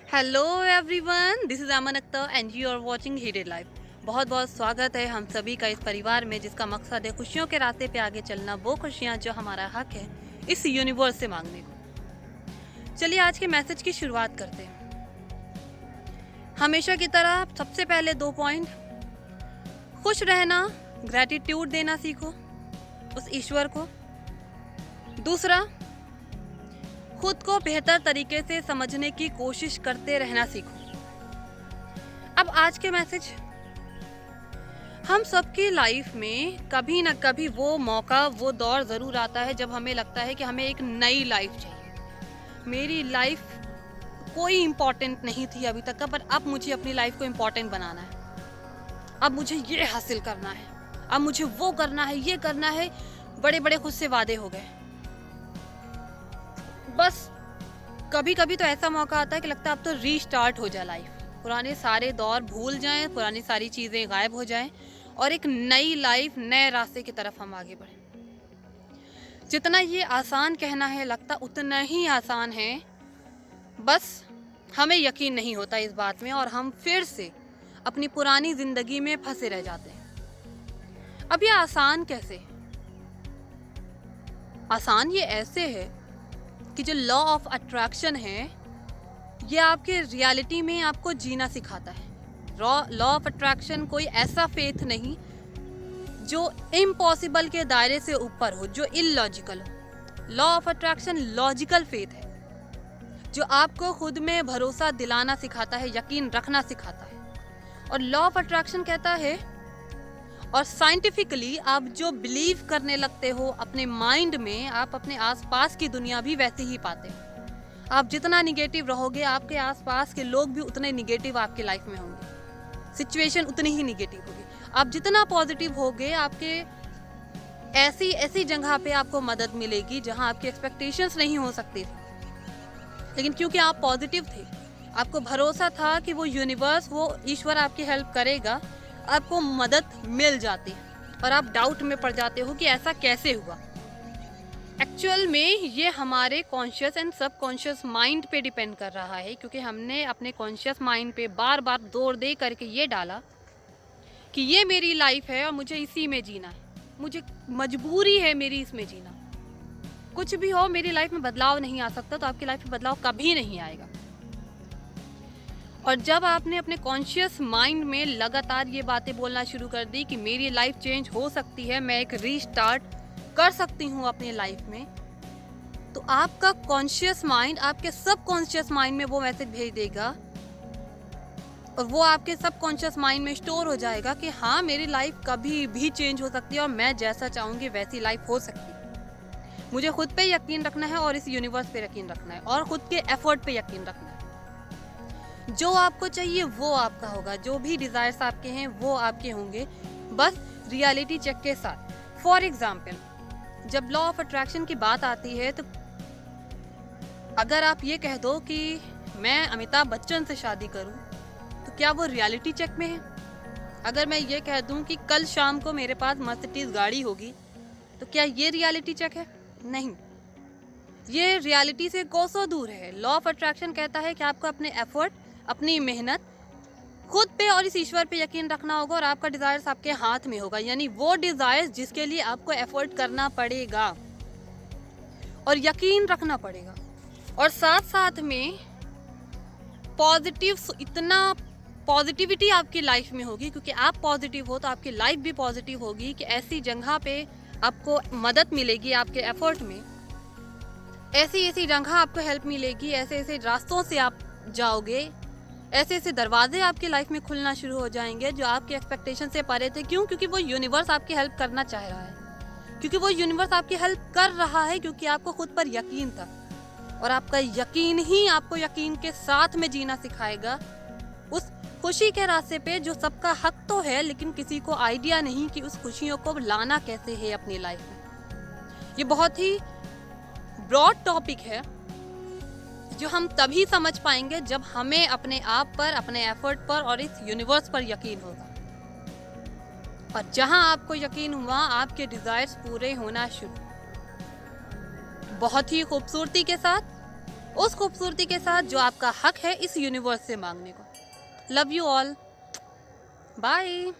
Hello everyone, this is Aman Akhtar and you are watching headed life. बहुत बहुत स्वागत है हम सभी का इस परिवार में जिसका मकसद है खुशियों के रास्ते पे आगे चलना, वो खुशियाँ जो हमारा हक है इस यूनिवर्स से मांगने को। चलिए आज के मैसेज की शुरुआत करते हैं। हमेशा की तरह सबसे पहले 2 पॉइंट। खुश रहना, ग्रैटिट्यूड देना सीखो उस ईश्वर को। दूसरा, खुद को बेहतर तरीके से समझने की कोशिश करते रहना सीखो। अब आज के मैसेज, हम सबकी लाइफ में कभी ना कभी वो मौका, वो दौर ज़रूर आता है जब हमें लगता है कि हमें एक नई लाइफ चाहिए। मेरी लाइफ कोई इम्पोर्टेंट नहीं थी अभी तक का, पर अब मुझे अपनी लाइफ को इम्पोर्टेंट बनाना है। अब मुझे ये हासिल करना है, अब मुझे वो करना है, ये करना है। बड़े बड़े खुद से वादे हो गए। बस कभी कभी तो ऐसा मौका आता है कि लगता है अब तो रीस्टार्ट हो जाए लाइफ, पुराने सारे दौर भूल जाएं, पुरानी सारी चीज़ें गायब हो जाएं और एक नई लाइफ, नए रास्ते की तरफ हम आगे बढ़ें। जितना ये आसान कहना है लगता उतना ही आसान है, बस हमें यकीन नहीं होता इस बात में और हम फिर से अपनी पुरानी ज़िंदगी में फंसे रह जाते हैं। अब ये आसान कैसे? आसान ये ऐसे है कि जो लॉ ऑफ अट्रैक्शन है ये आपके रियलिटी में आपको जीना सिखाता है। लॉ ऑफ अट्रैक्शन कोई ऐसा फेथ नहीं जो इम्पॉसिबल के दायरे से ऊपर हो, जो इलॉजिकल हो। Law of attraction logical faith है जो आपको खुद में भरोसा दिलाना सिखाता है, यकीन रखना सिखाता है। और लॉ ऑफ अट्रैक्शन कहता है, और साइंटिफिकली आप जो बिलीव करने लगते हो अपने माइंड में, आप अपने आसपास की दुनिया भी वैसे ही पाते हैं। आप जितना निगेटिव रहोगे आपके आसपास के लोग भी उतने निगेटिव आपकी लाइफ में होंगे, सिचुएशन उतनी ही निगेटिव होगी। आप जितना पॉजिटिव होगे आपके ऐसी ऐसी जगह पे आपको मदद मिलेगी जहां आपकी एक्सपेक्टेशंस नहीं हो सकती थी, लेकिन क्योंकि आप पॉजिटिव थे, आपको भरोसा था कि वो यूनिवर्स, वो ईश्वर आपकी हेल्प करेगा, आपको मदद मिल जाती है और आप डाउट में पड़ जाते हो कि ऐसा कैसे हुआ। एक्चुअल में ये हमारे कॉन्शियस एंड सबकॉन्शियस माइंड पे डिपेंड कर रहा है, क्योंकि हमने अपने कॉन्शियस माइंड पे बार बार जोर दे करके ये डाला कि ये मेरी लाइफ है और मुझे इसी में जीना है, मुझे मजबूरी है मेरी इसमें जीना। कुछ भी हो मेरी लाइफ में बदलाव नहीं आ सकता, तो आपकी लाइफ में बदलाव कभी नहीं आएगा। और जब आपने अपने कॉन्शियस माइंड में लगातार ये बातें बोलना शुरू कर दी कि मेरी लाइफ चेंज हो सकती है, मैं एक रीस्टार्ट कर सकती हूँ अपनी लाइफ में, तो आपका कॉन्शियस माइंड आपके सबकॉन्शियस माइंड में वो मैसेज भेज देगा और वो आपके सबकॉन्शियस माइंड में स्टोर हो जाएगा कि हाँ, मेरी लाइफ कभी भी चेंज हो सकती है और मैं जैसा चाहूँगी वैसी लाइफ हो सकती है। मुझे खुद पे यकीन रखना है और इस यूनिवर्स पे यकीन रखना है और खुद के एफर्ट पे यकीन रखना है। जो आपको चाहिए वो आपका होगा, जो भी डिजायर्स आपके हैं वो आपके होंगे, बस रियलिटी चेक के साथ। फॉर एग्जाम्पल, जब लॉ ऑफ अट्रैक्शन की बात आती है तो अगर आप ये कह दो कि मैं अमिताभ बच्चन से शादी करूं, तो क्या वो रियलिटी चेक में है? अगर मैं ये कह दूं कि कल शाम को मेरे पास मर्सिडीज गाड़ी होगी, तो क्या ये रियलिटी चेक है? नहीं, ये रियलिटी से कोसों दूर है। लॉ ऑफ अट्रैक्शन कहता है कि आपको अपने एफर्ट, अपनी मेहनत, खुद पे और इस ईश्वर पे यकीन रखना होगा और आपका डिजायर्स आपके हाथ में होगा, यानी वो डिजायर्स जिसके लिए आपको एफर्ट करना पड़ेगा और यकीन रखना पड़ेगा। और साथ साथ में इतना पॉजिटिविटी आपकी लाइफ में होगी, क्योंकि आप पॉजिटिव हो तो आपकी लाइफ भी पॉजिटिव होगी कि ऐसी जगह पे आपको मदद मिलेगी आपके एफर्ट में, ऐसी ऐसी जगह आपको हेल्प मिलेगी, ऐसे ऐसे रास्तों से आप जाओगे, ऐसे ऐसे दरवाजे आपकी लाइफ में खुलना शुरू हो जाएंगे जो आपके एक्सपेक्टेशन से परे थे। क्यों? क्योंकि वो यूनिवर्स आपकी हेल्प करना चाह रहा है, क्योंकि वो यूनिवर्स आपकी हेल्प कर रहा है, क्योंकि आपको खुद पर यकीन था और आपका यकीन ही आपको यकीन के साथ में जीना सिखाएगा उस खुशी के रास्ते पे, जो सबका हक तो है, लेकिन किसी को आइडिया नहीं कि उस खुशियों को लाना कैसे है अपनी लाइफ में। ये बहुत ही ब्रॉड टॉपिक है जो हम तभी समझ पाएंगे जब हमें अपने आप पर, अपने एफर्ट पर और इस यूनिवर्स पर यकीन होगा। और जहां आपको यकीन हुआ, आपके डिजायर्स पूरे होना शुरू, बहुत ही खूबसूरती के साथ उस खूबसूरती के साथ जो आपका हक है इस यूनिवर्स से मांगने को। Love you all, bye.